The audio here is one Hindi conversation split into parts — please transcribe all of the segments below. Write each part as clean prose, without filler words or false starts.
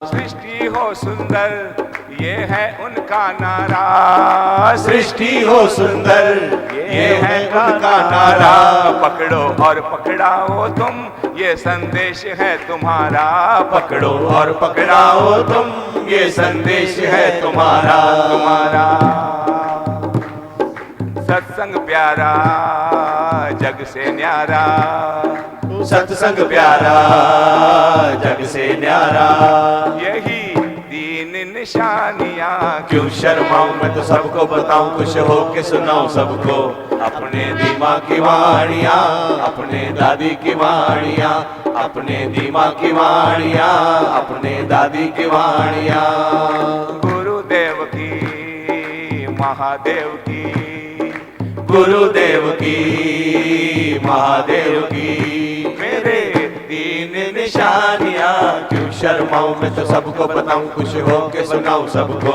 सृष्टि हो सुंदर ये है उनका नारा। सृष्टि हो सुंदर ये है उनका नारा। पकड़ो और पकड़ाओ तुम ये संदेश है तुम्हारा। पकड़ो और पकड़ाओ तुम ये संदेश है तुम्हारा। सत्संग प्यारा जग से न्यारा। सत्संग प्यारा जग से न्यारा। यही दीन निशानियाँ क्यों शर्माऊं मैं तो सबको बताऊं, खुश हो के सुनाऊं सबको अपने दीमा की वाणियाँ, अपने दादी की वाणियाँ, अपने दीमा की वाणियाँ, अपने दादी की वाणियाँ। गुरुदेव की महादेव की, गुरुदेव की महादेव की। मेरे दीन निशानियाँ क्यों शर्माऊं मैं तो सबको बताऊं, खुश हो के सुनाऊं सबको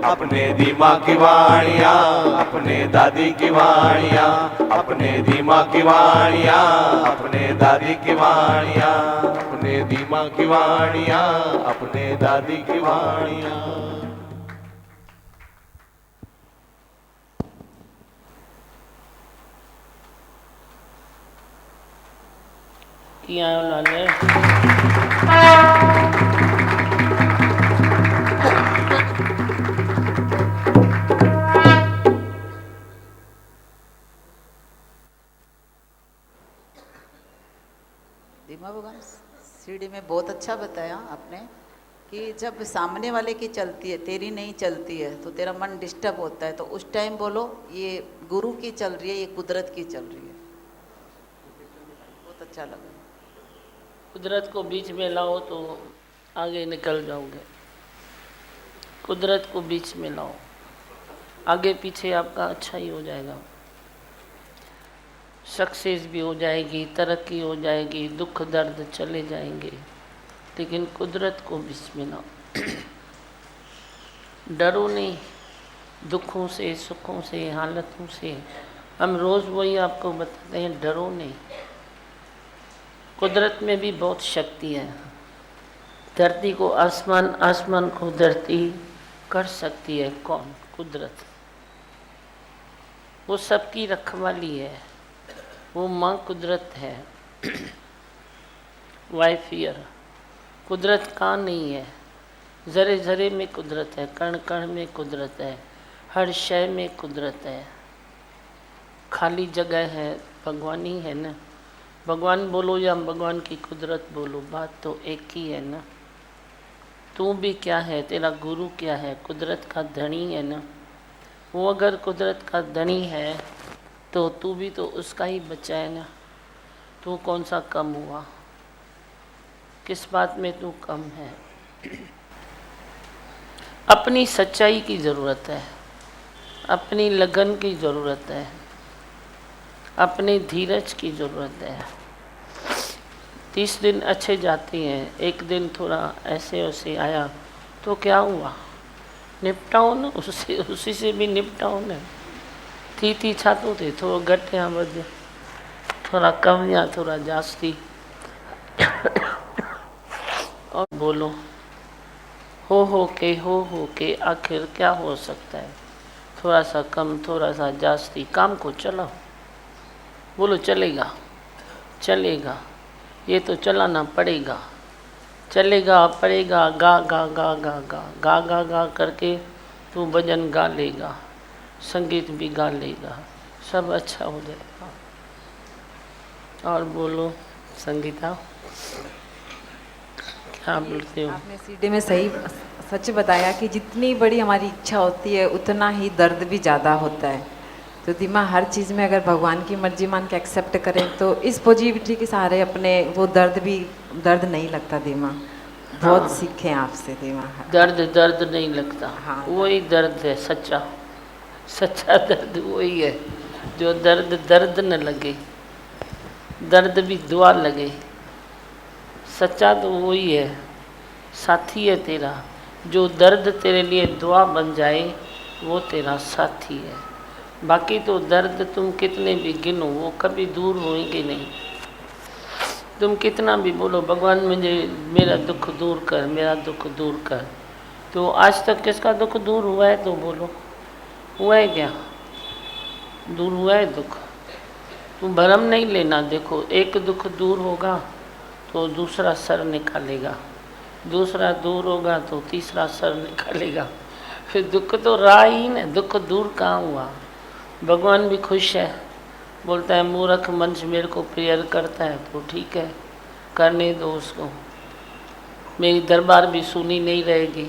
अपने दीमा की वाणियाँ, अपने दादी की वाणियाँ, अपने दीमा की वाणियाँ, अपने दादी की वाणियाँ, अपने दीमा की वाणियाँ, अपने दादी की वाणियाँ। किया उन्होंने दीमा भगवान सीढ़ी में बहुत अच्छा बताया आपने कि जब सामने वाले की चलती है तेरी नहीं चलती है तो तेरा मन डिस्टर्ब होता है, तो उस टाइम बोलो ये गुरु की चल रही है, ये कुदरत की चल रही है। बहुत अच्छा लगा। कुदरत को बीच में लाओ तो आगे निकल जाओगे। कुदरत को बीच में लाओ, आगे पीछे आपका अच्छा ही हो जाएगा। सक्सेस भी हो जाएगी, तरक्की हो जाएगी, दुख दर्द चले जाएंगे, लेकिन कुदरत को बीच में लाओ। डरो नहीं दुखों से, सुखों से, हालतों से। हम रोज़ वही आपको बताते हैं, डरो नहीं। कुदरत में भी बहुत शक्ति है। धरती को आसमान, आसमान को धरती कर सकती है कौन? कुदरत। वो सबकी रखवाली है, वो माँ कुदरत है। Why fear? कुदरत कहाँ नहीं है? ज़रे ज़रे में कुदरत है, कण कण में कुदरत है, हर शय में कुदरत है। खाली जगह है, भगवान ही है ना। भगवान बोलो या भगवान की कुदरत बोलो, बात तो एक ही है ना। तू भी क्या है, तेरा गुरु क्या है? कुदरत का धनी है ना। वो अगर कुदरत का धनी है तो तू भी तो उसका ही बच्चा है ना। तू कौन सा कम हुआ? किस बात में तू कम है? अपनी सच्चाई की ज़रूरत है, अपनी लगन की ज़रूरत है, अपने धीरज की ज़रूरत है। 30 दिन अच्छे जाते हैं, एक दिन थोड़ा ऐसे वैसे आया तो क्या हुआ? निपटाओ ना, उसी से भी निपटाओ ना। थी छातो थे, थोड़ा घट या वध, थोड़ा कम या थोड़ा जास्ती। और बोलो हो के आखिर क्या हो सकता है? थोड़ा सा कम, थोड़ा सा जास्ती, काम को चलाओ। बोलो चलेगा, चलेगा, ये तो चलाना पड़ेगा। चलेगा पड़ेगा, गा गा गा गा गा गा गा गा करके तू भजन गा लेगा, संगीत भी गा लेगा, सब अच्छा हो जाएगा। और बोलो संगीता, क्या बोलते हो? आपने सीढ़ी में सही सच बताया कि जितनी बड़ी हमारी इच्छा होती है उतना ही दर्द भी ज़्यादा होता है। तो दीमा हर चीज़ में अगर भगवान की मर्जी मान के एक्सेप्ट करें तो इस पॉजिटिविटी के सहारे अपने वो दर्द नहीं लगता दीमा। बहुत सीखे आपसे दीमा। दर्द नहीं लगता। हाँ, वही दर्द है सच्चा, सच्चा दर्द वही है जो दर्द न लगे, दर्द भी दुआ लगे। सच्चा तो वही है, साथी है तेरा। जो दर्द तेरे लिए दुआ बन जाए वो तेरा साथी है। बाकी तो दर्द तुम कितने भी गिनो वो कभी दूर होंगे नहीं। तुम कितना भी बोलो भगवान मुझे मेरा दुख दूर कर, मेरा दुख दूर कर, तो आज तक किसका दुख दूर हुआ है? तो बोलो, हुआ है क्या? दूर हुआ है दुख? तुम भरम नहीं लेना। देखो, एक दुख दूर होगा तो दूसरा सर निकालेगा, दूसरा दूर होगा तो तीसरा सर निकालेगा, फिर दुख तो रहा ही ना, दुख दूर कहाँ हुआ? भगवान भी खुश है, बोलता है मूर्ख मनुष्य मेरे को प्रेयर करता है तो ठीक है, करने दो उसको, मेरी दरबार भी सुनी नहीं रहेगी।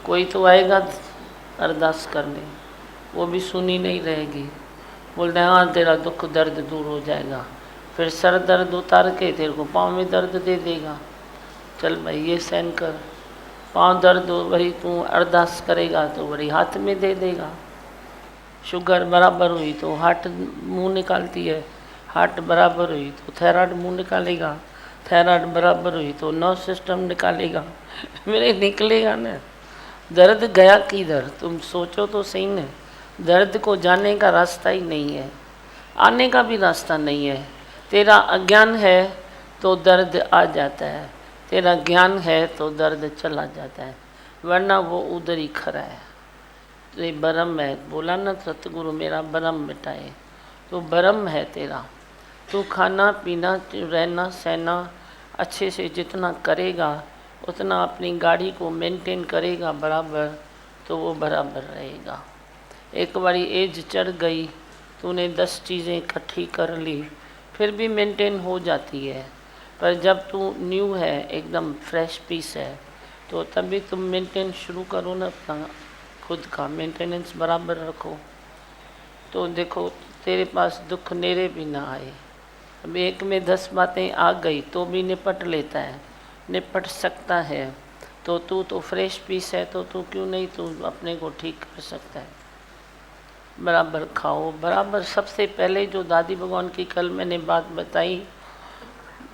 कोई तो आएगा अरदास करने, वो भी सुनी नहीं रहेगी। बोलते हैं हाँ तेरा दुख दर्द दूर हो जाएगा, फिर सर दर्द उतार के तेरे को पाँव में दर्द दे देगा। चल भाई ये सहन कर, पाँव दर्द हो वही तू अरदास करेगा तो वही हाथ में दे देगा। शुगर बराबर हुई तो हार्ट मुंह निकालती है, हार्ट बराबर हुई तो थायराइड मुंह निकालेगा, थायराइड बराबर हुई तो नर्व सिस्टम निकालेगा। मेरे निकलेगा ना। दर्द गया किधर? तुम सोचो तो सही न। दर्द को जाने का रास्ता ही नहीं है, आने का भी रास्ता नहीं है। तेरा अज्ञान है तो दर्द आ जाता है, तेरा ज्ञान है तो दर्द चला जाता है, वरना वो उधर ही खड़ा है। तो ये भरम है, बोला ना सतगुरु मेरा भरम मिटाए, तो भरम है तेरा। तू खाना पीना रहना सहना अच्छे से जितना करेगा, उतना अपनी गाड़ी को मेंटेन करेगा बराबर, तो वो बराबर रहेगा। एक बारी एज चढ़ गई, तूने 10 चीज़ें इकट्ठी कर ली, फिर भी मेंटेन हो जाती है। पर जब तू न्यू है, एकदम फ्रेश पीस है, तो तभी तुम मेंटेन शुरू करो ना, अपना खुद का मेंटेनेंस बराबर रखो। तो देखो तेरे पास दुख नेरे भी ना आए। अब एक में 10 बातें आ गई तो भी निपट लेता है, निपट सकता है। तो तू तो फ्रेश पीस है, तो तू क्यों नहीं तू अपने को ठीक कर सकता है। बराबर खाओ, बराबर। सबसे पहले जो दादी भगवान की कल मैंने बात बताई,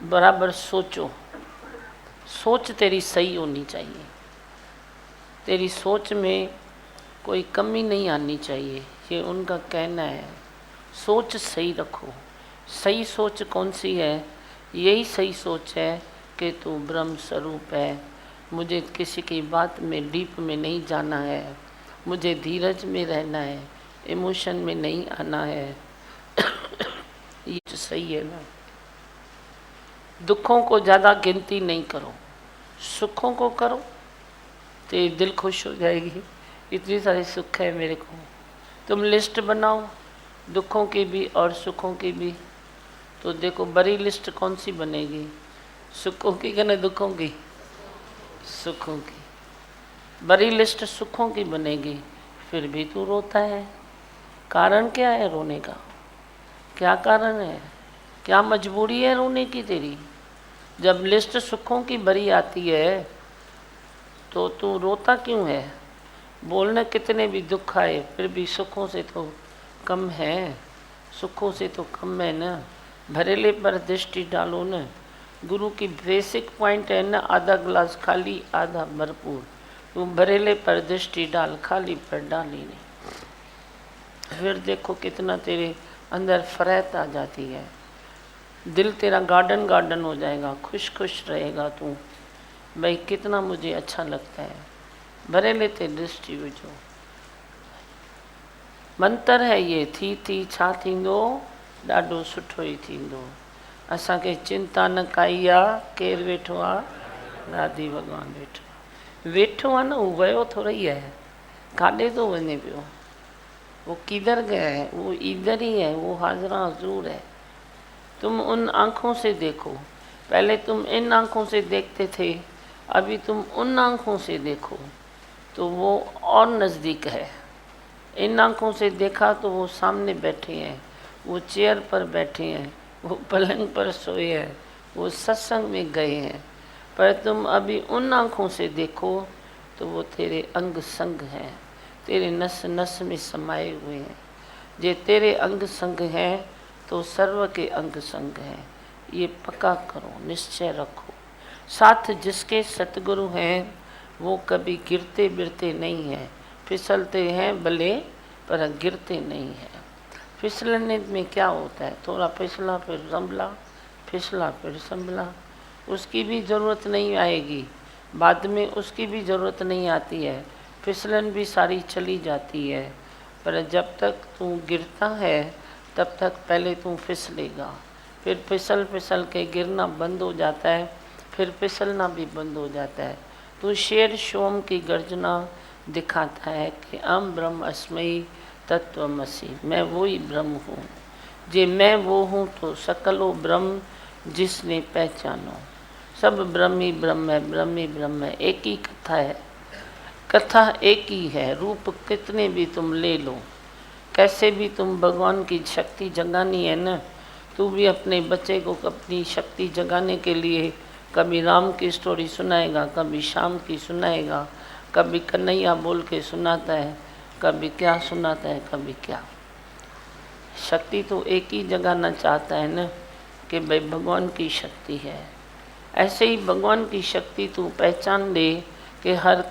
बराबर सोचो। सोच तेरी सही होनी चाहिए, तेरी सोच में कोई कमी नहीं आनी चाहिए, ये उनका कहना है। सोच सही रखो। सही सोच कौन सी है? यही सही सोच है कि तू ब्रह्म स्वरूप है, मुझे किसी की बात में डीप में नहीं जाना है, मुझे धीरज में रहना है, इमोशन में नहीं आना है। ये तो सही है ना। दुखों को ज़्यादा गिनती नहीं करो, सुखों को करो तो ये दिल खुश हो जाएगी। इतनी सारी सुख है मेरे को। तुम लिस्ट बनाओ दुखों की भी और सुखों की भी, तो देखो बड़ी लिस्ट कौन सी बनेगी, सुखों की कि न दुखों की? सुखों की। बड़ी लिस्ट सुखों की बनेगी, फिर भी तू रोता है। कारण क्या है रोने का? क्या कारण है? क्या मजबूरी है रोने की तेरी? जब लिस्ट सुखों की बड़ी आती है तो तू रोता क्यों है? बोलना कितने भी दुख आए फिर भी सुखों से तो कम है, सुखों से तो कम है ना। भरेले पर दृष्टि डालो ना। गुरु की बेसिक पॉइंट है ना, आधा गिलास खाली आधा भरपूर। तू भरेले पर दृष्टि डाल, खाली पर डाल ही नहीं। फिर देखो कितना तेरे अंदर फरहत आ जाती है, दिल तेरा गार्डन गार्डन हो जाएगा, खुश खुश रहेगा तू। भाई कितना मुझे अच्छा लगता है। भरे लेते दृष्टि विझो। मंत्र है ये, थी छा थींदो, ॾाढो सुठो ई थींदो। असांखे चिंता न काई आहे, केरु वेठो आहे? दादी भगवान वेठो आहे। वेठो आहे न, वो वियो थोड़ी है, काॾे थो वञे पियो? वो किधर गया है? वो इधर ही है, वो हाजरा हजूर है। तुम उन आँखों से देखो। पहले तुम इन आँखों से देखते थे, अभी तुम उन आँखों से देखो तो वो और नज़दीक है। इन आँखों से देखा तो वो सामने बैठे हैं, वो चेयर पर बैठे हैं, वो पलंग पर सोए हैं, वो सत्संग में गए हैं। पर तुम अभी उन आँखों से देखो तो वो तेरे अंग संग हैं, तेरे नस नस में समाये हुए हैं। जे तेरे अंग संग हैं तो सर्व के अंग संग हैं। ये पक्का करो, निश्चय रखो। साथ जिसके सतगुरु हैं वो कभी गिरते बिरते नहीं हैं। फिसलते हैं भले पर गिरते नहीं हैं। फिसलने में क्या होता है? थोड़ा फिसला फिर संभला, फिसला फिर संभला। उसकी भी ज़रूरत नहीं आएगी, बाद में उसकी भी ज़रूरत नहीं आती है, फिसलन भी सारी चली जाती है। पर जब तक तू गिरता है तब तक पहले तू फिसलेगा, फिर फिसल फिसल के गिरना बंद हो जाता है, फिर फिसलना भी बंद हो जाता है। तू शेर शोम की गर्जना दिखाता है कि अहम ब्रह्म अस्मयी तत्वमसि, मैं वही ब्रह्म हूँ। जे मैं वो हूँ तो सकलो ब्रह्म जिसने पहचानो। सब ब्रह्म ही ब्रह्म है, ब्रह्म ही ब्रह्म है। एक ही कथा है, कथा एक ही है। रूप कितने भी तुम ले लो, कैसे भी तुम भगवान की शक्ति जगानी है ना, तू भी अपने बच्चे को अपनी शक्ति जगाने के लिए कभी राम की स्टोरी सुनाएगा, कभी श्याम की सुनाएगा, कभी कन्हैया बोल के सुनाता है, कभी क्या सुनाता है, कभी क्या। शक्ति तो एक ही जगाना चाहता है ना कि भाई भगवान की शक्ति है। ऐसे ही भगवान की शक्ति तू पहचान ले कि हर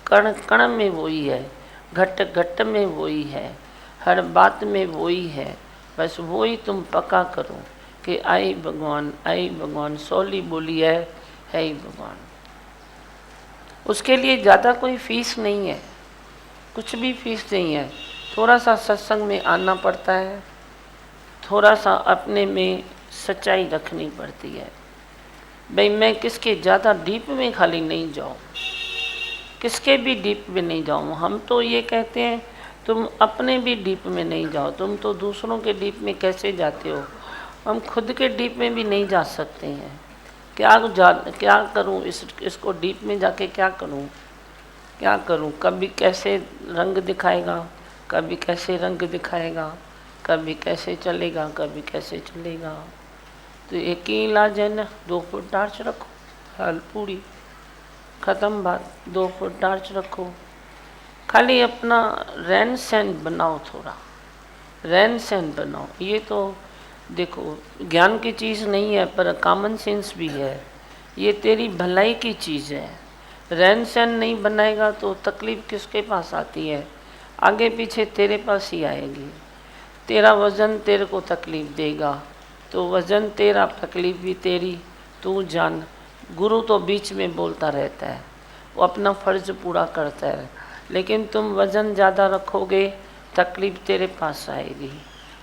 कण कण में वही है, घट घट में वही है, हर बात में वही है। बस वही तुम पक्का करो कि आई भगवान, सौली बोली है ही भगवान। उसके लिए ज़्यादा कोई फीस नहीं है, कुछ भी फीस नहीं है। थोड़ा सा सत्संग में आना पड़ता है, थोड़ा सा अपने में सच्चाई रखनी पड़ती है। भाई मैं किसके ज़्यादा डीप में खाली नहीं जाऊँ, किसके भी डीप में नहीं जाऊँ। हम तो ये कहते हैं तुम अपने भी डीप में नहीं जाओ, तुम तो दूसरों के डीप में कैसे जाते हो। हम खुद के डीप में भी नहीं जा सकते हैं। क्या करूँ, इसको डीप में जाके क्या करूँ। कभी कैसे रंग दिखाएगा, कभी कैसे रंग दिखाएगा, कभी कैसे चलेगा, कभी कैसे चलेगा। तो एक ही इलाज है ना, 2 फुट टार्च रखो, हल पूरी ख़त्म बात। 2 फुट टार्च रखो, खाली अपना रहन सहन बनाओ, थोड़ा रहन सहन बनाओ। ये तो देखो ज्ञान की चीज़ नहीं है पर कॉमन सेंस भी है, ये तेरी भलाई की चीज़ है। रहन सहन नहीं बनाएगा तो तकलीफ़ किसके पास आती है, आगे पीछे तेरे पास ही आएगी। तेरा वज़न तेरे को तकलीफ़ देगा तो वज़न तेरा, तकलीफ़ भी तेरी, तू जान। गुरु तो बीच में बोलता रहता है, वो अपना फ़र्ज़ पूरा करता है, लेकिन तुम वज़न ज़्यादा रखोगे तकलीफ़ तेरे पास आएगी।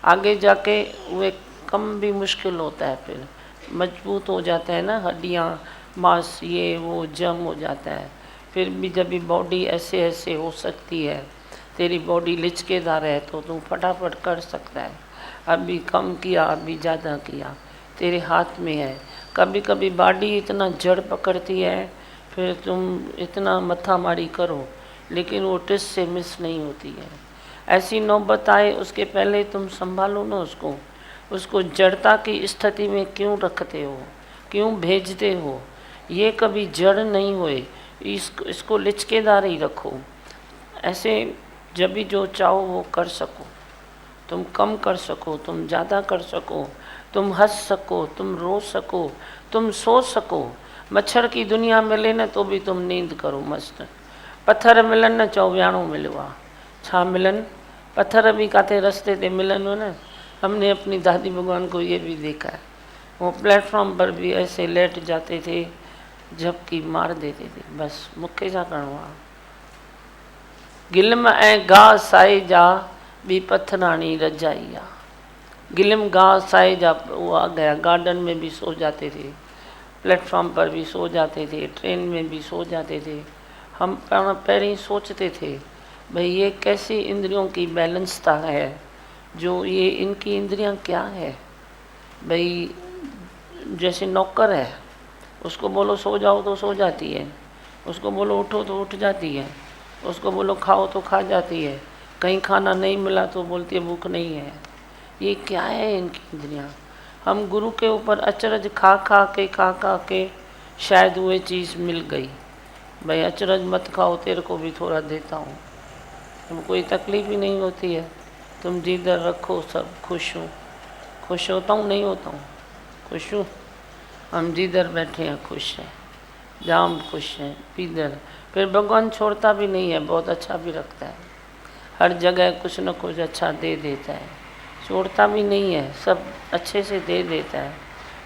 आगे जाके वो कम भी मुश्किल होता है, फिर मजबूत हो जाता है ना, हड्डियाँ मांस ये वो जम हो जाता है। फिर भी जब भी बॉडी ऐसे ऐसे हो सकती है, तेरी बॉडी लिचकेदार है तो तू फटाफट कर सकता है। अभी कम किया, अभी ज़्यादा किया, तेरे हाथ में है। कभी कभी बॉडी इतना जड़ पकड़ती है, फिर तुम इतना मत्था मारी करो लेकिन वो टिस से मिस नहीं होती है। ऐसी नौबत आए उसके पहले तुम संभालो ना उसको जड़ता की स्थिति में क्यों रखते हो, क्यों भेजते हो। ये कभी जड़ नहीं होए, इसको लिचकेदार ही रखो। ऐसे जब भी जो चाहो वो कर सको, तुम कम कर सको, तुम ज़्यादा कर सको, तुम हंस सको, तुम रो सको, तुम सो सको। मच्छर की दुनिया मिले न तो भी तुम नींद करो मस्त। पत्थर मिलन न चौव्याणो मिलवा, छा मिलन पत्थर भी काथे रास्ते ते मिलन हो न। हमने अपनी दादी भगवान को ये भी देखा है, वो प्लेटफॉर्म पर भी ऐसे लेट जाते थे, झपकी मार देते थे, बस मुखे जा करणो आहे। गिलम ऐं गाह साए जा भी पत्थरानी रजाई आ। गिलम गाह साए जा वो आ गया, गार्डन में भी सो जाते थे, प्लेटफॉर्म पर भी सो जाते थे, ट्रेन में भी सो जाते थे। हम पहले सोचते थे भाई ये कैसी इंद्रियों की बैलेंसता है, जो ये इनकी इंद्रियां क्या है। भाई जैसे नौकर है, उसको बोलो सो जाओ तो सो जाती है, उसको बोलो उठो तो उठ जाती है, उसको बोलो खाओ तो खा जाती है, कहीं खाना नहीं मिला तो बोलती है भूख नहीं है। ये क्या है इनकी इंद्रियां। हम गुरु के ऊपर अचरज खा खा के शायद वो चीज़ मिल गई। भाई अचरज मत खाओ, तेरे को भी थोड़ा देता हूँ, तुम कोई तकलीफ़ ही नहीं होती है, तुम जिधर रखो सब खुश हूँ। खुश होता हूँ नहीं होता हूँ, खुश हूँ। हम जिधर बैठे हैं खुश हैं, जाम खुश हैं इधर। फिर भगवान छोड़ता भी नहीं है, बहुत अच्छा भी रखता है, हर जगह कुछ न कुछ अच्छा दे देता है, छोड़ता भी नहीं है, सब अच्छे से दे देता है।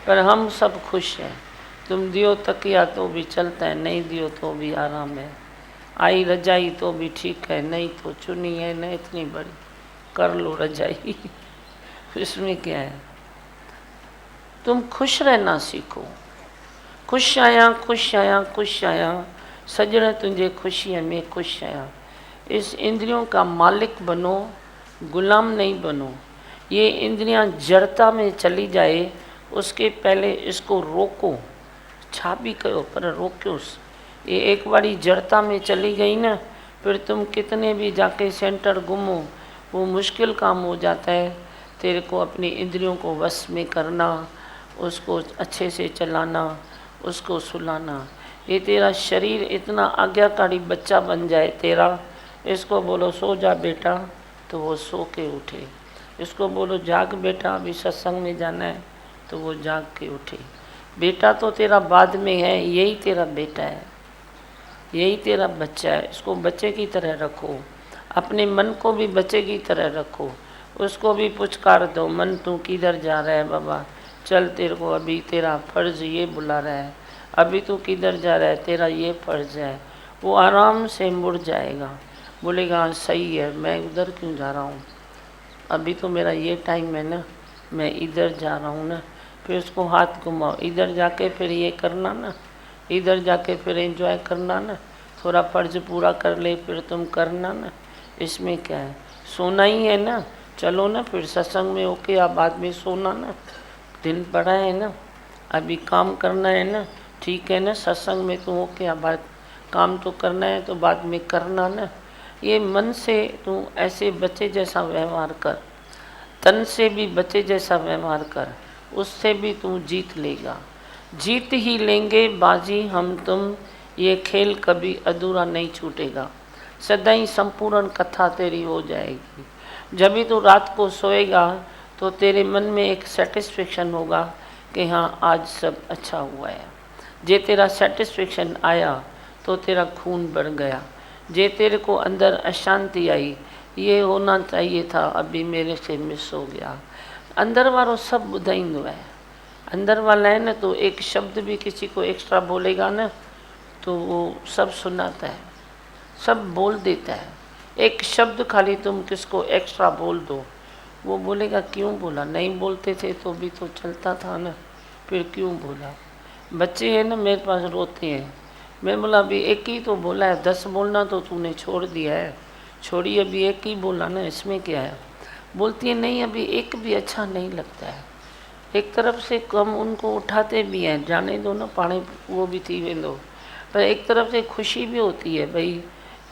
पर हम सब खुश हैं, तुम दियो तकिया तो भी चलता है, नहीं दियो तो भी आराम है। आई रजाई तो भी ठीक है, नहीं तो चुनी है न इतनी बड़ी, कर लो रजाई। इसमें क्या है? तुम खुश रहना सीखो। खुश आया खुश आया खुश आया, सजण तुझे खुशियाँ में खुश आया। इस इंद्रियों का मालिक बनो, गुलाम नहीं बनो। ये इंद्रियां जड़ता में चली जाए उसके पहले इसको रोको, छा भी करो पर रोक्यो। ये एक बारी जड़ता में चली गई ना, फिर तुम कितने भी जाके सेंटर घूमो वो मुश्किल काम हो जाता है। तेरे को अपनी इंद्रियों को वश में करना, उसको अच्छे से चलाना, उसको सुलाना। ये तेरा शरीर इतना आज्ञाकारी बच्चा बन जाए तेरा, इसको बोलो सो जा बेटा तो वो सो के उठे, इसको बोलो जाग बेटा अभी सत्संग में जाना है तो वो जाग के उठे। बेटा तो तेरा बाद में है, यही तेरा बेटा है, यही तेरा बच्चा है। इसको बच्चे की तरह रखो, अपने मन को भी बच्चे की तरह रखो, उसको भी पुचकार दो, मन तू किधर जा रहा है बाबा, चल तेरे को अभी तेरा फ़र्ज़ ये बुला रहा है, अभी तू किधर जा रहा है, तेरा ये फ़र्ज़ है। वो आराम से मुड़ जाएगा, बोलेगा हाँ सही है, मैं उधर क्यों जा रहा हूँ, अभी तो मेरा ये टाइम है ना, मैं इधर जा रहा हूँ ना। फिर उसको हाथ घुमाओ, इधर जाके फिर ये करना ना, इधर जाके फिर एंजॉय करना ना, थोड़ा फ़र्ज़ पूरा कर ले फिर तुम करना ना। इसमें क्या है, सोना ही है ना, चलो ना फिर सत्संग में होके आप बाद में सोना ना, दिन पड़ा है ना, अभी काम करना है ना, ठीक है ना, सत्संग में तो होके आप बाद काम तो करना है तो बाद में करना ना। ये मन से तू ऐसे बच्चे जैसा व्यवहार कर, तन से भी बच्चे जैसा व्यवहार कर, उससे भी तू जीत लेगा। जीत ही लेंगे बाजी हम तुम, ये खेल कभी अधूरा नहीं छूटेगा। सदा ही संपूर्ण कथा तेरी हो जाएगी। जब भी तू रात को सोएगा तो तेरे मन में एक सेटिस्फेक्शन होगा कि हाँ आज सब अच्छा हुआ है। जे तेरा सेटिस्फेक्शन आया तो तेरा खून बढ़ गया। जे तेरे को अंदर अशांति आई, ये होना चाहिए था अभी मेरे से मिस हो गया, अंदर वालों सब ॿुधाईंदो है। अंदर वाला है ना, तो एक शब्द भी किसी को एक्स्ट्रा बोलेगा ना तो वो सब सुनाता है, सब बोल देता है। एक शब्द खाली तुम किसको एक्स्ट्रा बोल दो, वो बोलेगा क्यों बोला, नहीं बोलते थे तो भी तो चलता था ना, फिर क्यों बोला। बच्चे हैं ना मेरे पास रोते हैं, मैं बोला अभी एक ही तो बोला है, 10 बोलना तो तूने छोड़ दिया है, छोड़ी अभी एक ही बोला ना, इसमें क्या है। बोलती है नहीं अभी एक भी अच्छा नहीं लगता है। एक तरफ से कम उनको उठाते भी हैं, जाने दो ना पानी वो भी थी वेंदो, पर एक तरफ से खुशी भी होती है भाई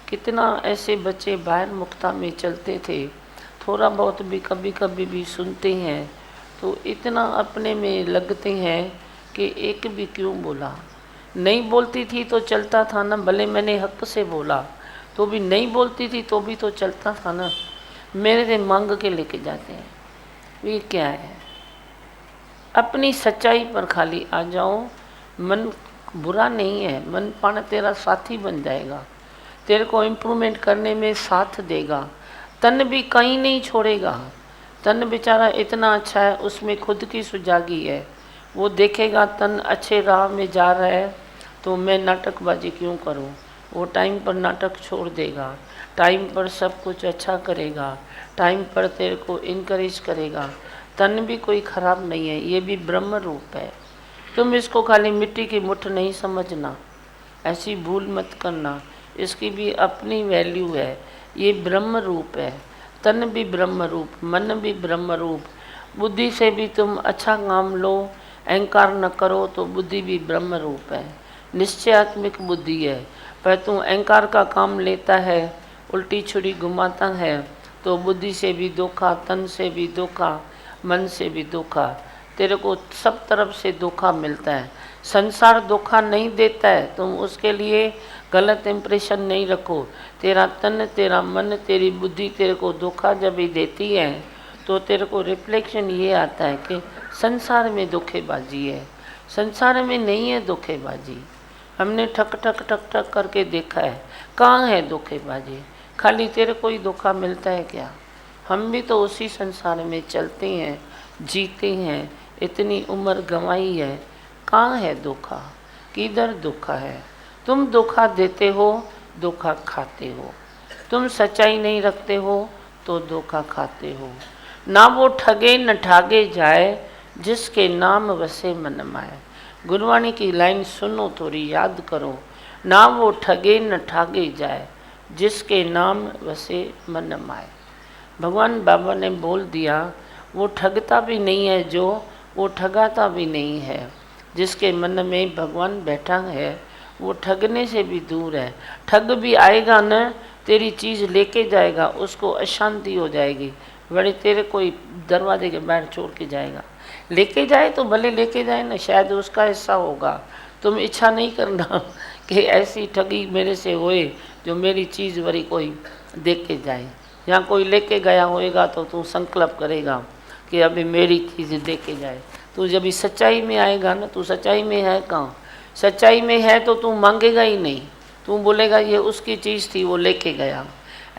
कितना ऐसे बच्चे बाहर मुक्ता में चलते थे, थोड़ा बहुत भी कभी कभी भी सुनते हैं तो इतना अपने में लगते हैं कि एक भी क्यों बोला। नहीं बोलती थी तो चलता था ना, भले मैंने हक से बोला तो भी नहीं बोलती थी तो भी तो चलता था ना, मेरे से मांग के लेके जाते हैं। ये क्या है, अपनी सच्चाई पर खाली आ जाओ। मन बुरा नहीं है, मन पाना तेरा साथी बन जाएगा, तेरे को इम्प्रूवमेंट करने में साथ देगा। तन भी कहीं नहीं छोड़ेगा, तन बेचारा इतना अच्छा है, उसमें खुद की सुजागी है, वो देखेगा तन अच्छे राह में जा रहा है तो मैं नाटकबाजी क्यों करूं, वो टाइम पर नाटक छोड़ देगा, टाइम पर सब कुछ अच्छा करेगा, टाइम पर तेरे को इनकरेज करेगा। तन भी कोई ख़राब नहीं है, ये भी ब्रह्म रूप है। तुम इसको खाली मिट्टी की मुट्ठ नहीं समझना, ऐसी भूल मत करना, इसकी भी अपनी वैल्यू है। ये ब्रह्म रूप है, तन भी ब्रह्म रूप, मन भी ब्रह्म रूप। बुद्धि से भी तुम अच्छा काम लो, अहंकार न करो तो बुद्धि भी ब्रह्म रूप है, निश्चयात्मिक बुद्धि है। पर तू अहंकार का काम लेता है, उल्टी छुरी घुमाता है तो बुद्धि से भी धोखा, तन से भी धोखा, मन से भी धोखा, तेरे को सब तरफ से धोखा मिलता है। संसार धोखा नहीं देता है, तुम उसके लिए गलत इम्प्रेशन नहीं रखो। तेरा तन, तेरा मन, तेरी बुद्धि तेरे को धोखा जब भी देती है तो तेरे को रिफ्लेक्शन ये आता है कि संसार में धोखेबाजी है। संसार में नहीं है धोखेबाजी, हमने ठक ठक ठक ठक करके देखा है, कहाँ है धोखेबाजी। खाली तेरे को ही धोखा मिलता है क्या? हम भी तो उसी संसार में चलते हैं, जीते हैं, इतनी उम्र गंवाई है, कहाँ है धोखा, किधर धोखा है? तुम धोखा देते हो, धोखा खाते हो। तुम सच्चाई नहीं रखते हो तो धोखा खाते हो। ना वो ठगे न ठागे जाए, जिसके नाम वसे मन माए। गुरबाणी की लाइन सुनो, थोड़ी याद करो। ना वो ठगे न ठागे जाए, जिसके नाम वसे मन माए। भगवान बाबा ने बोल दिया, वो ठगता भी नहीं है जो, वो ठगाता भी नहीं है। जिसके मन में भगवान बैठा है वो ठगने से भी दूर है। ठग भी आएगा न, तेरी चीज़ लेके जाएगा, उसको अशांति हो जाएगी, बड़े तेरे कोई दरवाजे के बाहर छोड़ के जाएगा। लेके जाए तो भले लेके जाए ना, शायद उसका हिस्सा होगा। तुम इच्छा नहीं करना कि ऐसी ठगी मेरे से होए जो मेरी चीज़ वरी कोई देख के जाए। यहाँ कोई लेके गया होएगा तो तू संकल्प करेगा कि अभी मेरी चीज़ दे के जाए। तू जब इस सच्चाई में आएगा ना, तू सच्चाई में है कहाँ? सच्चाई में है तो तू मांगेगा ही नहीं, तू बोलेगा ये उसकी चीज़ थी वो लेके गया।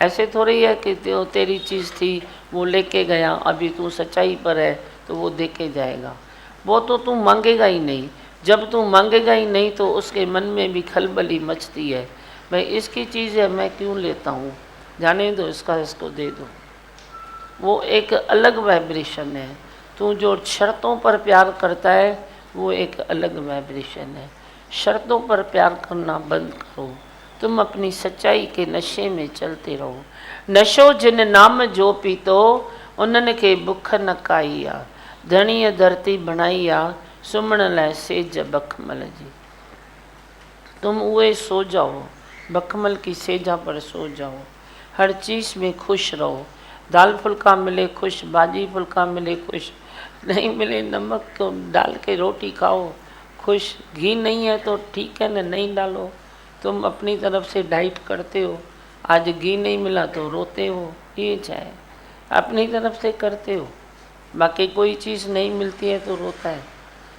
ऐसे थोड़ी है कि तेरी चीज़ थी वो लेके गया, अभी तू सच्चाई पर है तो वो दे के जाएगा। वो तो तू मांगेगा ही नहीं। जब तू मांगेगा ही नहीं तो उसके मन में भी खलबली मचती है, भाई इसकी चीज़ है मैं क्यों लेता हूँ, जाने दो, इसको दे दो। वो एक अलग वाइब्रेशन है। तू जो शर्तों पर प्यार करता है वो एक अलग वाइब्रेशन है। शर्तों पर प्यार करना बंद करो, तुम अपनी सच्चाई के नशे में चलते रहो। नशो जिन नाम जो पीतो, उन्हनि खे बुख न काईया। धणीअ धरती बणाईया, सुम्हण लाइ सेज बखमल जी। तुम उए सो जाओ, बखमल की सेजा पर सो जाओ। हर चीज़ में खुश रहो। दाल फुल्का मिले खुश, भाजी फुल्का मिले खुश, नहीं मिले नमक तो डाल के रोटी खाओ खुश। घी नहीं है तो ठीक है ना, नहीं डालो। तुम अपनी तरफ से डाइट करते हो, आज घी नहीं मिला तो रोते हो, ये चाहे अपनी तरफ से करते हो। बाकी कोई चीज़ नहीं मिलती है तो रोता है,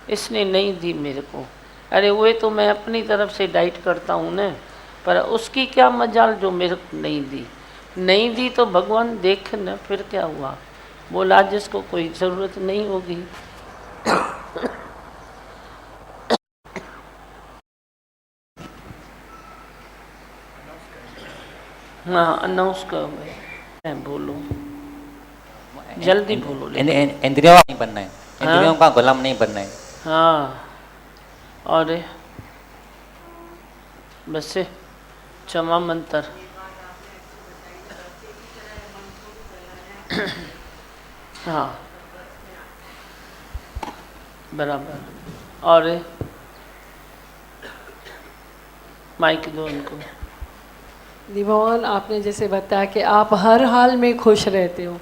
इसने नहीं दी मेरे को। अरे वो तो मैं अपनी तरफ से डाइट करता हूँ ना, पर उसकी क्या मजाल जो मेरे को नहीं दी। नहीं दी तो भगवान देख न, फिर क्या हुआ, बोला जिसको कोई ज़रूरत नहीं होगी। हाँ अनाउंस करो, बोलो जल्दी बोलो। इंद्रियों का नहीं बनना है, इंद्रियों का गुलाम नहीं बनना है। हाँ और बस क्षमा मंत्र। हाँ बराबर। और माइक दो उनको। भगवान आपने जैसे बताया कि आप हर हाल में खुश रहते हो,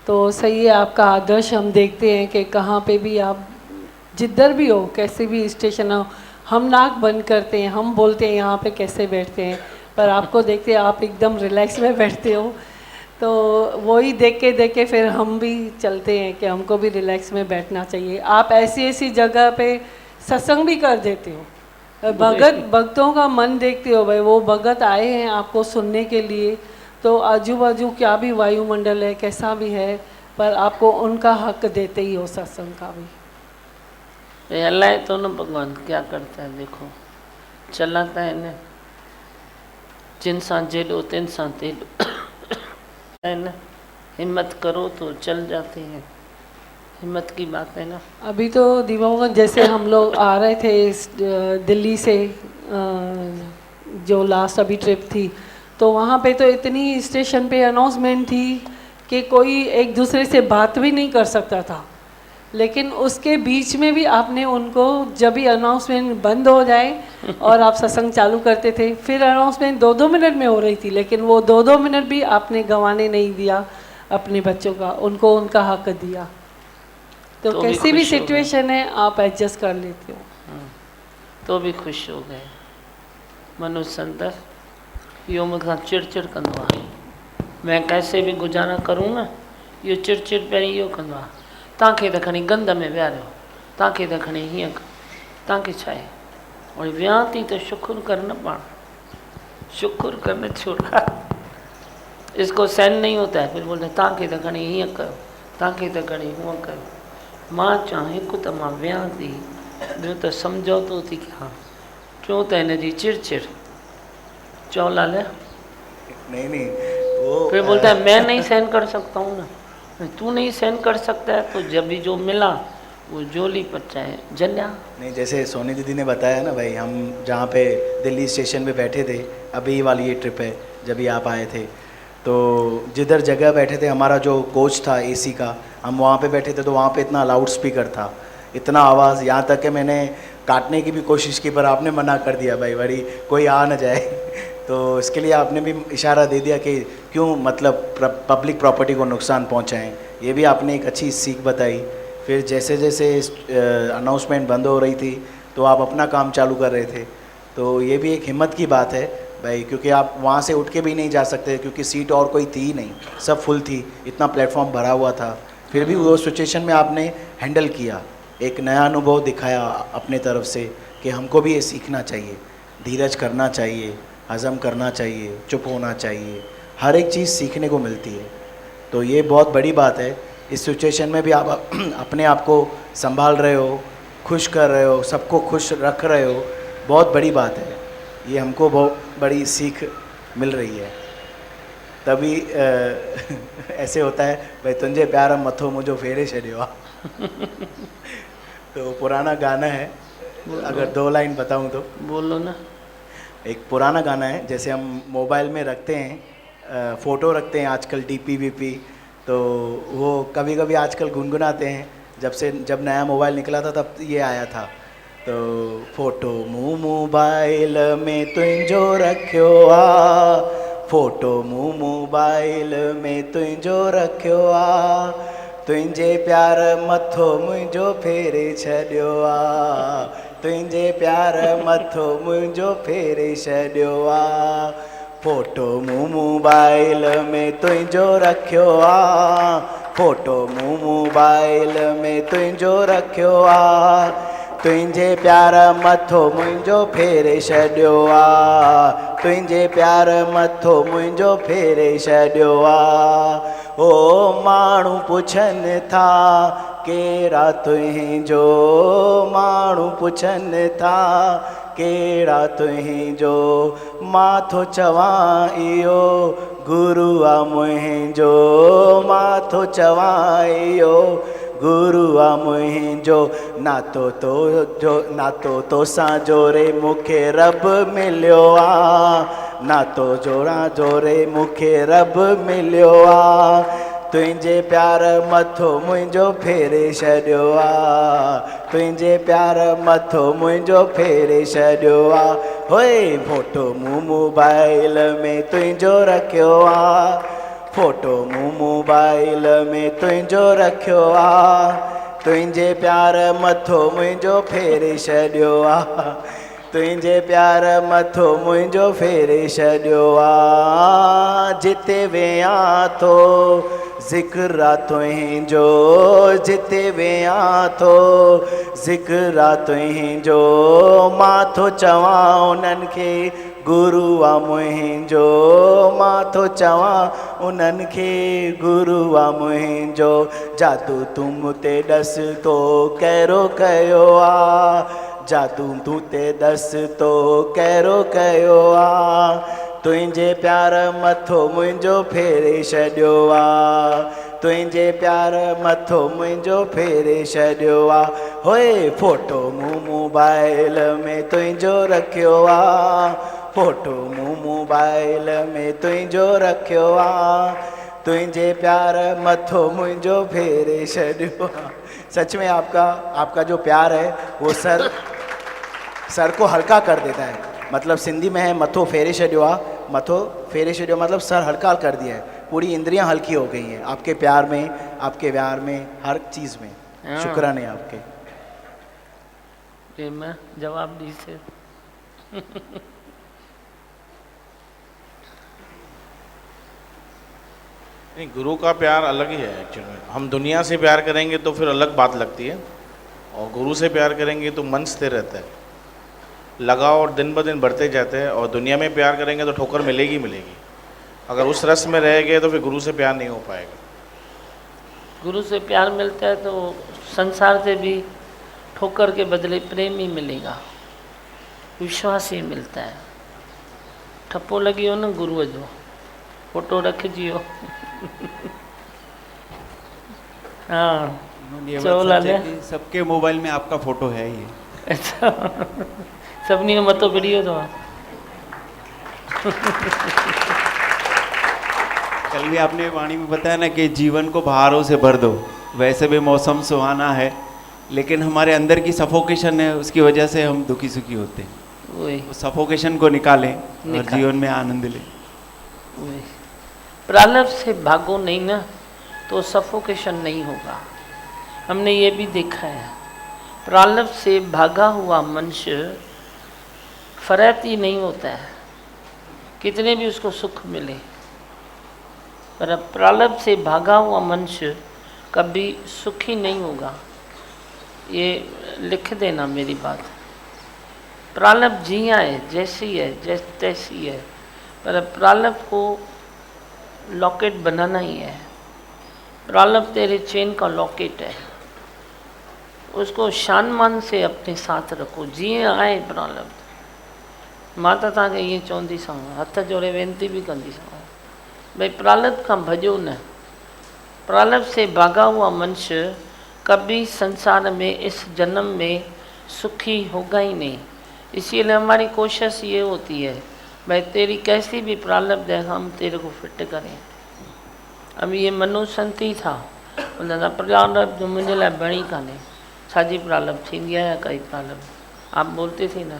तो सही है। आपका आदर्श हम देखते हैं कि कहाँ पे भी आप जिधर भी हो, कैसे भी स्टेशन हो, हम नाक बंद करते हैं, हम बोलते हैं यहाँ पे कैसे बैठते हैं, पर आपको देखते हैं आप एकदम रिलैक्स में बैठते हो। तो वही देख के फिर हम भी चलते हैं कि हमको भी रिलैक्स में बैठना चाहिए। आप ऐसी ऐसी जगह पे सत्संग भी कर देते हो, भक्तों का मन देखते हो। भाई वो भगत आए हैं आपको सुनने के लिए, तो आजू बाजू क्या भी वायुमंडल है, कैसा भी है, पर आपको उनका हक देते ही हो सत्संग का भी। अल्लाह तो न भगवान क्या करता है, देखो चलाता है न, जिन सां जेॾो तिन सां तेॾो है न। हिम्मत करो तो चल जाते हैं, हिम्मत की बात है ना। अभी तो दीवान जैसे हम लोग आ रहे थे दिल्ली से, जो लास्ट अभी ट्रिप थी, तो वहाँ पे तो इतनी स्टेशन पे अनाउंसमेंट थी कि कोई एक दूसरे से बात भी नहीं कर सकता था। लेकिन उसके बीच में भी आपने उनको, जब भी अनाउंसमेंट बंद हो जाए और आप सत्संग चालू करते थे, फिर अनाउंसमेंट 2-2 मिनट में हो रही थी, लेकिन वो 2-2 मिनट भी आपने गंवाने नहीं दिया अपने बच्चों का, उनको उनका हक दिया। तो कैसी भी सिचुएशन है आप एडजस्ट कर लेते हो। तो भी खुश हो गए। मनोज संदर यो मूंखां चिड़चिड़ कंदो आहे, मैं कैसे भी गुजारा करूँ न, इहो चिड़चिड़ पहिरीं इहो कंदो आहे, तव्हांखे त खणी गंद में विहारियो, तव्हांखे त खणी हीअं तव्हांखे छा आहे, वरी विहां थी त शुकुर कर न, पाण शुकुर कर न, छोड़ा इसको सहन नहीं होता है। फिर बोलते तव्हांखे त खणी हीअं कयो, तव्हांखे त खणी हूअं कयो। मां चवां हिकु त मां विहां थी, जो तो समझो तो थी क्या क्यों तो इन्हें जी चिड़चिड़ चौ लाले नहीं नहीं वो फिर बोलता है मैं नहीं सहन कर सकता हूँ ना, तू नहीं सहन कर सकता है तो जब भी जो मिला वो जोली पर चाहे जल्या। नहीं, जैसे सोनी दीदी ने बताया ना भाई, हम जहाँ पे दिल्ली स्टेशन पे बैठे थे, अभी वाली ये ट्रिप है जब आप आए थे, तो जिधर जगह बैठे थे हमारा जो कोच था एसी का, हम वहाँ पे बैठे थे तो वहाँ पे इतना लाउड स्पीकर था, इतना आवाज़, यहाँ तक कि मैंने काटने की भी कोशिश की पर आपने मना कर दिया भाई, बड़ी कोई आ न जाए तो इसके लिए आपने भी इशारा दे दिया कि क्यों मतलब पब्लिक प्रॉपर्टी को नुकसान पहुँचाएँ, ये भी आपने एक अच्छी सीख बताई। फिर जैसे जैसे अनाउंसमेंट बंद हो रही थी तो आप अपना काम चालू कर रहे थे, तो ये भी एक हिम्मत की बात है भाई, क्योंकि आप वहाँ से उठ के भी नहीं जा सकते क्योंकि सीट और कोई थी ही नहीं, सब फुल थी, इतना प्लेटफॉर्म भरा हुआ था, फिर भी वो सिचुएशन में आपने हैंडल किया, एक नया अनुभव दिखाया अपने तरफ से कि हमको भी ये सीखना चाहिए, धीरज करना चाहिए, हज़म करना चाहिए, चुप होना चाहिए, हर एक चीज़ सीखने को मिलती है। तो ये बहुत बड़ी बात है, इस सिचुएशन में भी आप अपने आप को संभाल रहे हो, खुश कर रहे हो, सबको खुश रख रहे हो, बहुत बड़ी बात है, ये हमको बहुत बड़ी सीख मिल रही है। तभी ऐसे होता है भाई, तुंहिंजे प्यार मथो मुझो फेरे छॾियो आहे तो पुराना गाना है, अगर 2 लाइन बताऊं तो। बोलो ना। एक पुराना गाना है, जैसे हम मोबाइल में रखते हैं, फ़ोटो रखते हैं आजकल डीपी वीपी, तो वो कभी कभी आजकल गुनगुनाते हैं, जब नया मोबाइल निकला था तब ये आया था, तो फ़ोटो मूं मोबाइल में तुंहिंजो रखियो आ, फ़ोटो मूं मोबाइल में तुंहिंजो रखियो आ, तुंहिंजे प्यार मथो मुंहिंजो फेरे छॾियो आ, तुंहिंजे प्यार मथो मुंहिंजो फेरे छॾियो आ, फ़ोटो मूं मोबाइल में तुंहिंजो रखियो आ, फ़ोटो मूं मोबाइल में तुंहिंजो रखियो आ, तुंहिंजे प्यार मथो मुंहिंजो फेरे छॾियो आ, तुंहिंजे प्यार मथो मुंहिंजो फेरे छॾियो आ, ओ माण्हू पुछनि था केरा तुंहिंजो, माण्हू पुछनि था केड़ा तुंहिंजो, मां थो चवां इहो गुरु आ मुंहिंजो, मां थो चवां इहो गुरु आ मुंहिंजो, नातो तोसां जोड़े मूंखे रब मिलियो आ, नातो जोड़े मूंखे रब मिलियो आ, तुंहिंजे प्यार मथो मुंहिंजो फेरे छॾियो आ, तुंहिंजे प्यार मथो मुंहिंजो फेरे छॾियो आ, होए फ़ोटो मूं मोबाइल में तुंहिंजो रखियो आ, फ़ोटो मूं मोबाइल में तुंहिंजो रखियो आ, तुंहिंजे प्यार मथो मुंहिंजो फेरे छॾियो आ, तुंहिंजे प्यार मथो मुंहिंजो फेरे छॾियो आ, जिते वेहां थो ज़िक्र आ तुंहिंजो, जिते वेहां थो ज़िक्र आ तुंहिंजो, मां थो चवां उन्हनि खे गुरु आ मुंहिंजो, मां थो चवां उन्हनि खे गुरु आ मुंहिंजो, जादू तुम ते ॾस तो कहिड़ो कयो आ, जादू तूं ते ॾस तो कहिड़ो कयो आ, तुंहिंजे प्यार मथो मुंहिंजो फेरे छॾियो आ, तुंहिंजे प्यार मथो मुंहिंजो फेरे छॾियो आ, होए फ़ोटो मूं मोबाइल में तुंहिंजो रखियो आ, फ़ोटो मूं मोबाइल में तुंहिंजो रखियो आ, तुंहिंजे प्यार मथो मुंहिंजो फेरे छॾियो आ। सच में आपका जो प्यार है वो सर को हल्का कर देता है, मतलब सिंधी में है मथो फेरे छॾियो आ, मथो फेरे छॾियो मतलब सर हल्का कर दिया है, पूरी इंद्रियां हल्की हो गई हैं आपके प्यार में, आपके प्यार में, हर चीज़ में। शुक्राने आपके। ये मैं जवाब दी से नहीं, गुरु का प्यार अलग ही है एक्चुअली। हम दुनिया से प्यार करेंगे तो फिर अलग बात लगती है, और गुरु से प्यार करेंगे तो मन स्थिर रहता है, लगाव और दिन ब दिन बढ़ते जाते हैं, और दुनिया में प्यार करेंगे तो ठोकर मिलेगी मिलेगी, अगर उस रस में रह गए तो फिर गुरु से प्यार नहीं हो पाएगा। गुरु से प्यार मिलता है तो संसार से भी ठोकर के बदले प्रेम ही मिलेगा, विश्वास ही मिलता है। ठप्पो लगी हो न गुरुअ जो, फोटो रखिजियो। हाँ ये चलो बात सच लाले। है कि सबके मोबाइल में आपका फोटो है ही। अच्छा सभिनी जो मतो पिड़ियो तो कल भी आपने वाणी में बताया ना कि जीवन को बहारों से भर दो। वैसे भी मौसम सुहाना है, लेकिन हमारे अंदर की सफोकेशन है, उसकी वजह से हम दुखी सुखी होते हैं। वही उस सफोकेशन को निकालें और जीवन में आनंद लें। वही प्रारब्ध से भागो नहीं ना तो सफोकेशन नहीं होगा। हमने ये भी देखा है, प्रारब्ध से भागा हुआ मनुष्य फरेती नहीं होता है, कितने भी उसको सुख मिले, पर प्रारब्ध से भागा हुआ मनुष्य कभी सुखी नहीं होगा। ये लिख देना मेरी बात। प्रारब्ध जिया है, जैसी है तैसी है, पर प्रारब्ध को लॉकेट बनाना ही है। प्रारब्ध तेरे चेन का लॉकेट है, उसको शान मान से अपने साथ रखो। जीअं आहे प्रारब्ध। मां त तव्हांखे ईअं चवंदीसांव, हथ जोड़े वेनती भी कंदीसांव, भाई प्रारब्ध खां भॼो न। प्रारब्ध से भागा हुआ मनुष्य कभी संसार में इस जन्म में सुखी होगा ही नहीं। इसीलिए हमारी कोशिश ये होती है, भाई तेरी कैसी भी प्रारब्ध है हम तेरे को फिट करें। अब ये मनु संती था, उन्होंने प्रारब्ध मुझे लाइ बणी काने, छाजी प्रारब्ध थींदी आहे या काई प्रारब्ध। आप बोलते थे ना,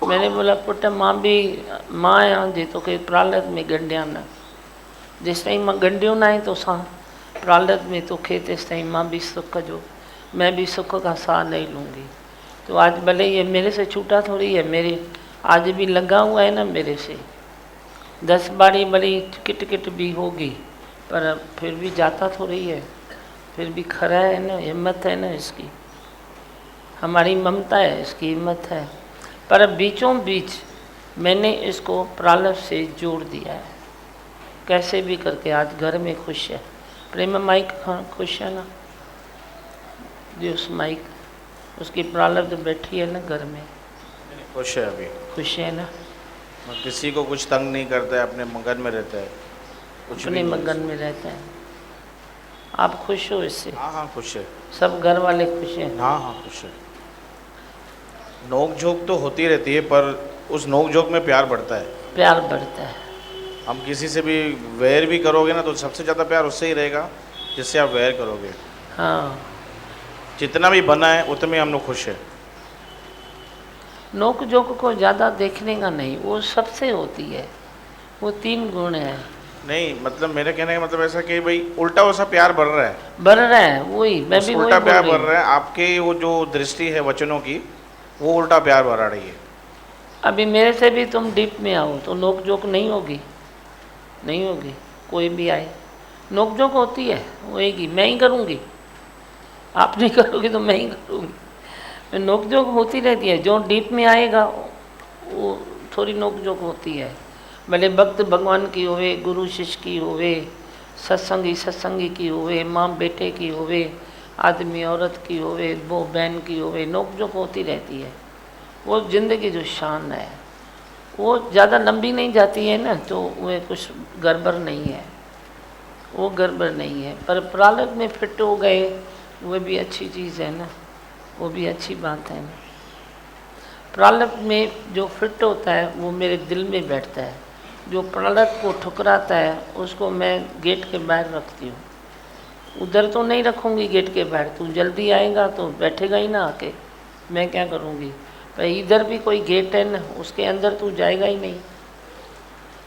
मैंने बोला पुट मां भी मां आहियां जे तोखे प्रारब्ध में ॻंढिया न। जेसि ताईं मां ॻंढियो न आहे तोसां प्रारब्ध में तोखे, तेसि ताईं मां भी सुख जो, मैं भी सुख का साह नहीं लूँगी। तो आज भले ये मेरे से छूटा थोड़ी है, मेरे आज भी लगा हुआ है ना मेरे से। 10 बारी बड़ी किट किट भी होगी, पर फिर भी जाता थोड़ी है, फिर भी खरा है ना, हिम्मत है ना इसकी, हमारी ममता है, इसकी हिम्मत है। पर बीचों बीच मैंने इसको प्रारब्ध से जोड़ दिया है, कैसे भी करके आज घर में खुश है। प्रेम माइक खुश है ना, जो उस माइक उसकी प्रारब्ध बैठी है ना घर में, खुश है अभी, खुश है ना, किसी को कुछ तंग नहीं करता है, अपने मगन में रहता है, कुछ अपने भी मगन में रहता है। आप खुश हो इससे? हाँ हाँ खुश है, सब घर वाले खुश हैं? हाँ हाँ खुश है। नोक झोंक तो होती रहती है, पर उस नोक झोंक में प्यार बढ़ता है। प्यार बढ़ता है। हम किसी से भी वैर भी करोगे ना, तो सबसे ज़्यादा प्यार उससे ही रहेगा जिससे आप वैर करोगे। हाँ, जितना भी बना है उतने में हम लोग खुश है। नोक झोंक को ज़्यादा देखने का नहीं, वो सबसे होती है, वो 3 गुण है। नहीं मतलब मेरे कहने का मतलब ऐसा कि भाई उल्टा वैसा प्यार बढ़ रहा है, बढ़ रहा है, वही मैं भी वही उल्टा बोल प्यार रही बढ़ हूँ। रहा है। आपके वो जो दृष्टि है वचनों की, वो उल्टा प्यार बढ़ा रही है। अभी मेरे से भी तुम डीप में आओ तो नोक झोंक नहीं होगी, नहीं होगी। कोई भी आए नोक झोंक होती है, होएगी, मैं ही करूँगी, आप नहीं करोगे तो मैं ही करूँगी। नोक झोंक होती रहती है, जो डीप में आएगा वो थोड़ी नोक झोंक होती है। भले भक्त भगवान की होवे, गुरु शिष्य की होवे, सत्संगी की होवे, माँ बेटे की होवे, आदमी औरत की होवे, वो बहन की होवे, नोक झोंक होती रहती है। वो ज़िंदगी जो शान है वो ज़्यादा लंबी नहीं जाती है ना, तो वह कुछ गड़बड़ नहीं है, वो गड़बड़ नहीं है। पर प्रारब्ध में फिट हो गए वो भी अच्छी चीज़ है ना, वो भी अच्छी बात है ना। प्रारब्ध में जो फिट होता है वो मेरे दिल में बैठता है, जो प्रारब्ध को ठुकराता है उसको मैं गेट के बाहर रखती हूँ। उधर तो नहीं रखूँगी गेट के बाहर, तू जल्दी आएगा तो बैठेगा ही ना आके, मैं क्या करूँगी। भाई इधर भी कोई गेट है ना, उसके अंदर तू जाएगा ही नहीं।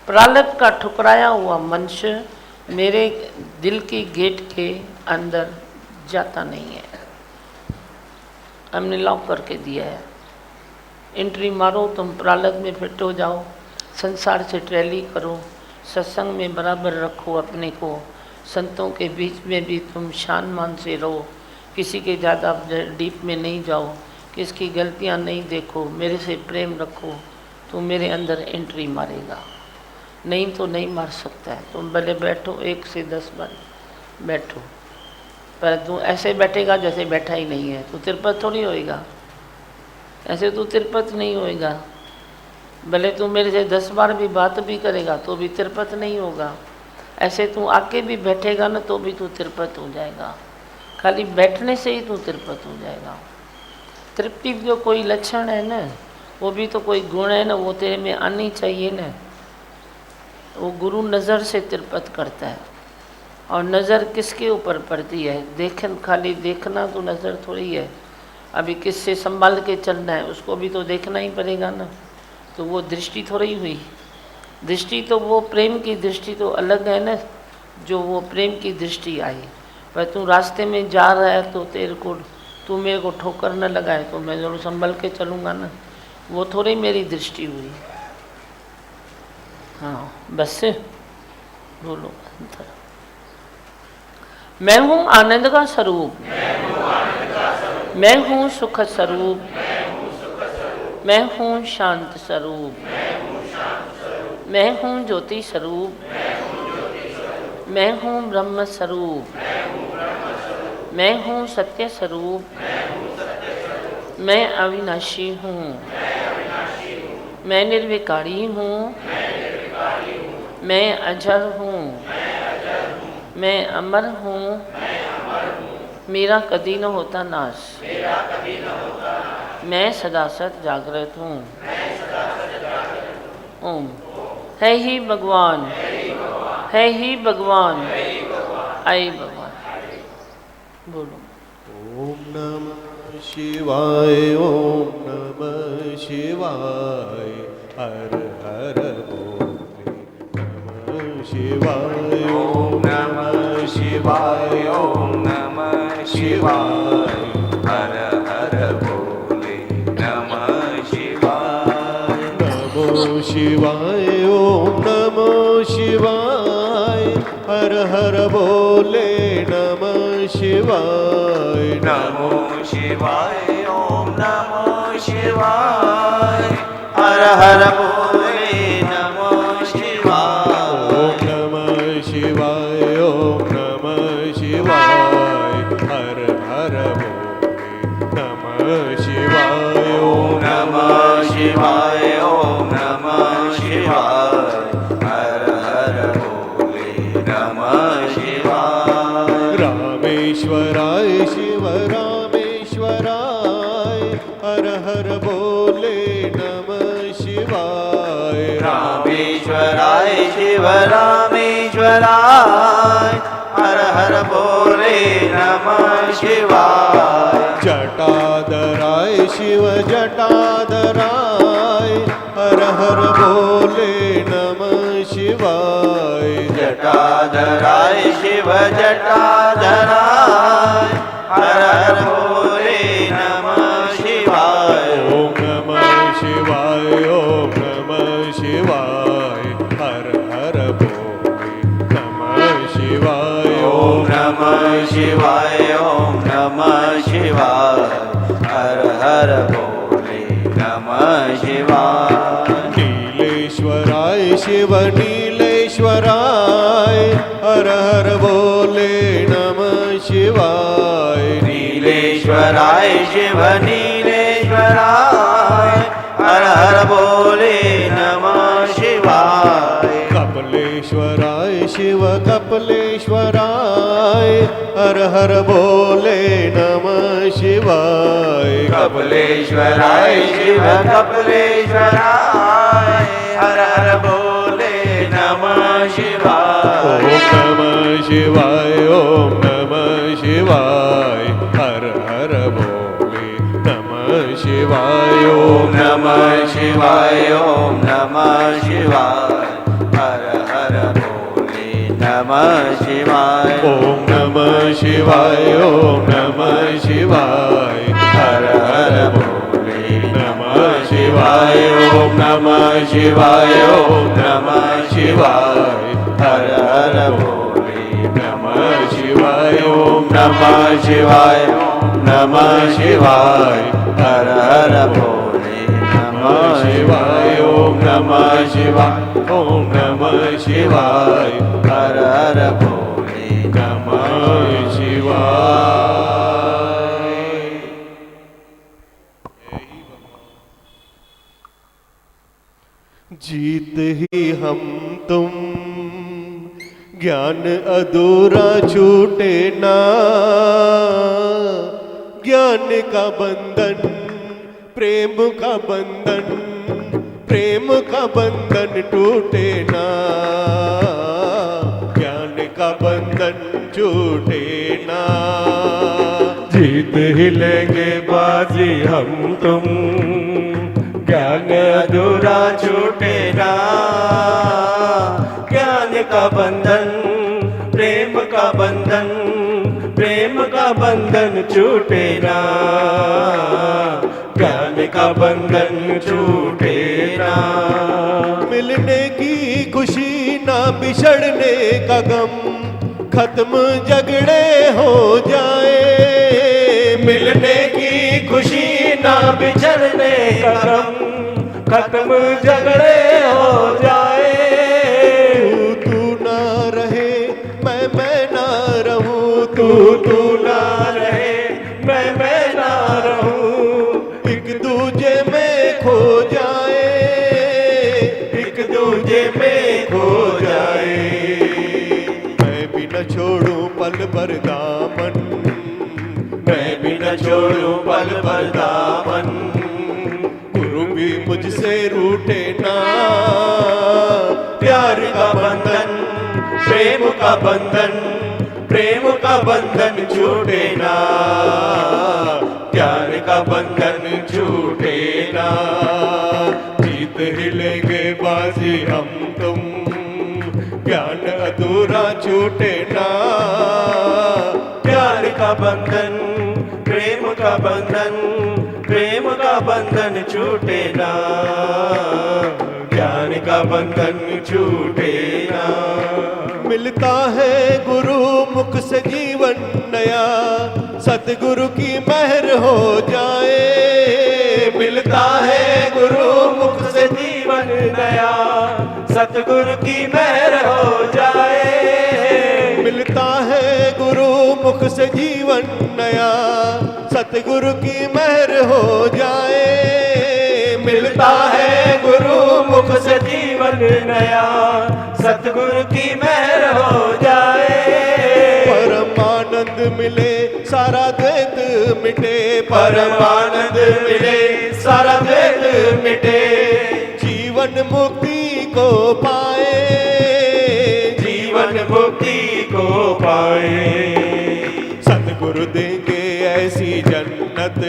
प्रारब्ध का ठुकराया हुआ मनुष्य मेरे दिल की गेट के अंदर जाता नहीं है। हमने लॉक करके दिया है, एंट्री मारो, तुम प्रारब्ध में फिट हो जाओ, संसार से ट्रैली करो, सत्संग में बराबर रखो अपने को, संतों के बीच में भी तुम शान मान से रहो, किसी के ज़्यादा डीप में नहीं जाओ, किसकी गलतियां नहीं देखो, मेरे से प्रेम रखो, तो मेरे अंदर एंट्री मारेगा। नहीं तो नहीं मार सकता है। तुम भले बैठो 1 से 10 बार बैठो, पर तू ऐसे बैठेगा जैसे बैठा ही नहीं है, तो तिरुपत थोड़ी होएगा। ऐसे तू तिरुपत नहीं होएगा। भले तू मेरे से 10 बार भी बात भी करेगा तो भी तिरुपत नहीं होगा। ऐसे तू आके भी बैठेगा ना तो भी तू तिरुपत हो जाएगा। खाली बैठने से ही तू तिरुपत हो जाएगा। तृप्ति जो कोई लक्षण है ना, वो भी तो कोई गुण है ना, वो तेरे में आनी चाहिए ना। वो गुरु नज़र से तिरुपत करता है। और नज़र किसके ऊपर पड़ती है? खाली देखना तो नज़र थोड़ी है। अभी किससे संभाल के चलना है उसको भी तो देखना ही पड़ेगा ना। तो वो दृष्टि थोड़ी हुई। दृष्टि तो वो प्रेम की दृष्टि तो अलग है ना, जो वो प्रेम की दृष्टि आई। पर तू रास्ते में जा रहा है तो तू मेरे को ठोकर न लगाए तो मैं जरूर संभल के चलूँगा ना, वो थोड़ी मेरी दृष्टि हुई। हाँ बस बोलो। मैं हूँ आनंद का स्वरूप, मैं हूँ सुख स्वरूप, मैं हूँ शांत स्वरूप, मैं हूँ ज्योति स्वरूप, मैं हूँ ब्रह्म स्वरूप, मैं हूँ सत्य स्वरूप, मैं अविनाशी हूँ, मैं निर्विकारी हूँ, मैं अजर हूँ, मैं अमर हूँ, मेरा कभी न होता नाश, मैं सदा सत जागृत हूँ। ओम है ही भगवान, है ही भगवान, आई भगवान। बोलो। ओम नमः शिवाय, ओम नमः शिवाय, हर हर बोले नमः शिवाय, ओम नमः शिवाय, ओम नमः शिवाय, हर हर बोले नमः शिवाय। नमो शिवाय, ओम नमो शिवाय, हर हर बोले नमः शिवाय। नमो शिवाय, ओम नमो शिवाय, हर हर बोले नमः शिवाय। ओम नमः शिवाय, ओम नमः शिवाय, हर हर बोले नमः शिवाय। ओम नमः शिवाय, ओम नमः शिवाय, हर हर बोले नमः शिवाय। रामेश्वराय शिव रामेश्वराय, हर हर बोले नमः शिवाय। रामेश्वराय शिव रामेश्वराय, हर हर बोले नमः शिवाय। जटाधराय शिव जटाधराय, हर हर बोले नमः शिवाय। जटाधराय शिव जटाधराय, हर हर बोले नमः शिवाय। ओम नमः शिवाय, ओम नमः शिवाय, हर हर बोले नमः शिवाय। ओम नमः शिवाय, ओम नमः शिवाय, हर हर बोले नमः शिवाय। नीलेश्वराय शिव नीलेश्वराय, हर हर बोले नमः शिवाय। नीलेश्वराय शिव नीलेश्वराय, हर हर बोले नमः शिवाय। कपिलेश्वराय शिव कपिलेश्वराय, हर हर बोले नमः शिवाय। कपिलेश्वराय शिव कपिलेश्वराय, हर हर बोले नमः शिवाय। ओम नमः शिवाय, ओम नमः शिवाय, हर हर बोले नमः शिवाय। ओम नमः शिवाय, ओम नमः शिवाय, हर हर बोले नमः शिवाय। ओम नमः शिवाय, ओम नमः शिवाय, हर हर बोले नमः शिवाय। ओम नमः शिवाय, ओम नमः शिवाय, हर हर बोले नमः शिवाय। ओम नमः शिवाय, नमः शिवाय, हर हर बोले नमः शिवाय। ओम नमः शिवाय, ओम नमः शिवाय, हर हर बोले नमः शिवाय। जीत ही हम तुम ज्ञान अधूरा छूटे ना, ज्ञान का बंधन प्रेम का बंधन, प्रेम का बंधन टूटे ना, ज्ञान का बंधन छूटे ना। जीत ही लेंगे बाजी हम तुम ज्ञान अधूरा छूटे ना, ज्ञान का बंधन प्रेम का बंधन, प्रेम का बंधन छूटे ना, ज्ञान का बंधन छूटे ना। मिलने की खुशी ना बिछड़ने का गम, खत्म झगड़े हो जाए। मिलने की खुशी ना बिछड़ने का गम, खत्म झगड़े हो जाए। तू ना रहे मैं ना रहूं, तू ना रहे मैं ना रहूं, एक दूजे में खो जाए, एक दूजे में खो जाए। मैं भी न छोड़ूं पल भर दामन, मैं भी न छोड़ूं पल भर दामन, गुरु भी मुझसे रूठे ना। प्यार का बंधन प्रेम का बंधन, प्रेम का बंधन छूटे ना, प्यार का बंधन छूटे ना। जीत ही लेंगे बाजी हम तुम ज्ञान अधूरा छूटे ना, प्यार का बंधन प्रेम का बंधन, प्रेम का बंधन छूटे ना, ज्ञान का बंधन छूटे ना। मिलता है गुरु मुख से जीवन नया, सतगुरु की मेहर हो जाए। मिलता है गुरु मुख से जीवन नया, सतगुरु की मेहर हो जाए। मिलता है गुरु मुख से जीवन नया, सतगुरु की मेहर हो जाए। मिलता है गुरु मुख से जीवन नया, सतगुरु की मेहर हो जाए। परमानंद मिले सारा द्वैत मिटे, परमानंद मिले सारा द्वैत मिटे। जीवन मुक्ति को पाए, जीवन मुक्ति को पाए। सतगुरु देंगे ऐसी जन्नत,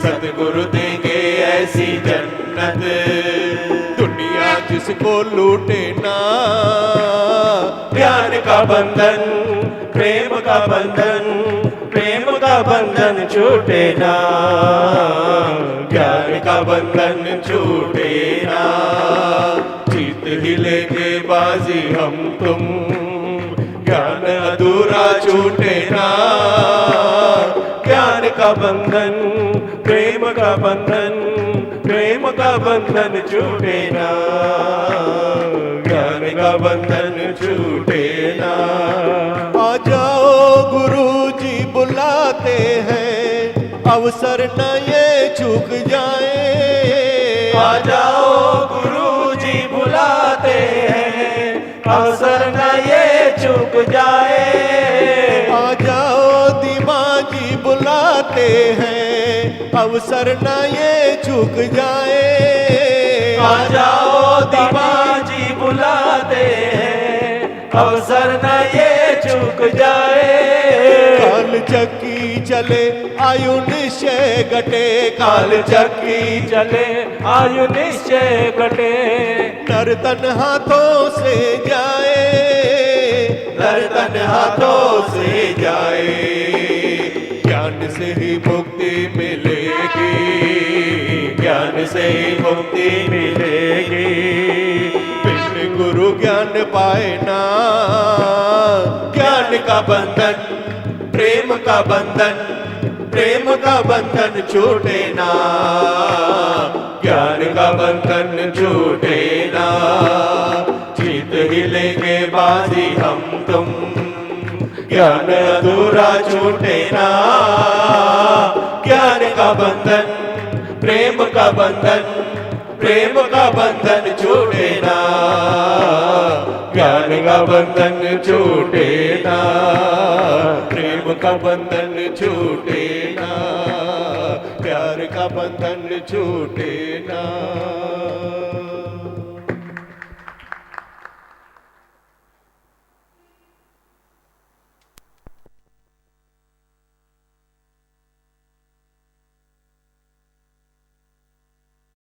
सतगुरु देंगे ऐसी जन्नत, दुनिया जिसको लूटे ना। प्यार का बंधन प्रेम का बंधन, प्रेम का बंधन छूटे ना, ज्ञान का बंधन छूटे ना। जीत ही लेंगे बाजी हम तुम ज्ञान अधूरा छूटे ना, ज्ञान का बंधन प्रेम का बंधन, प्रेम का बंधन छूटे ना, ज्ञान का बंधन छूटे ना। आ जाओ गुरु जी बुलाते हैं, अवसर न ये चूक जाए। आ जाओ गुरु जी बुलाते हैं, अवसर न ये चूक जाए। आ जाओ दिमागी बुलाते हैं, अवसर न ये चूक जाए। आ जाओ दिमागी बुलाते हैं, अवसर न ये चूक जाए। काल चक्की चले आयु निश्चय घटे, काल चक्की चले आयु निश्चय घटे। नर तन हाथों से जाए, नर तन हाथों से जाए। ज्ञान से ही मुक्ति मिलेगी, ज्ञान से ही मुक्ति मिलेगी। बिन गुरु ज्ञान पाए ना, ज्ञान का बंधन प्रेम का बंधन, प्रेम का बंधन छूटे ना, ज्ञान का बंधन छूटे ना। जीत ही लेंगे बाजी हम तुम ज्ञान अधूरा छूटे ना। ज्ञान का बंधन प्रेम का बंधन, प्रेम का बंधन छूटे ना। ज्ञान का बंधन छूटे ना, प्रेम का बंधन छूटे ना, प्यार का बंधन छूटे ना।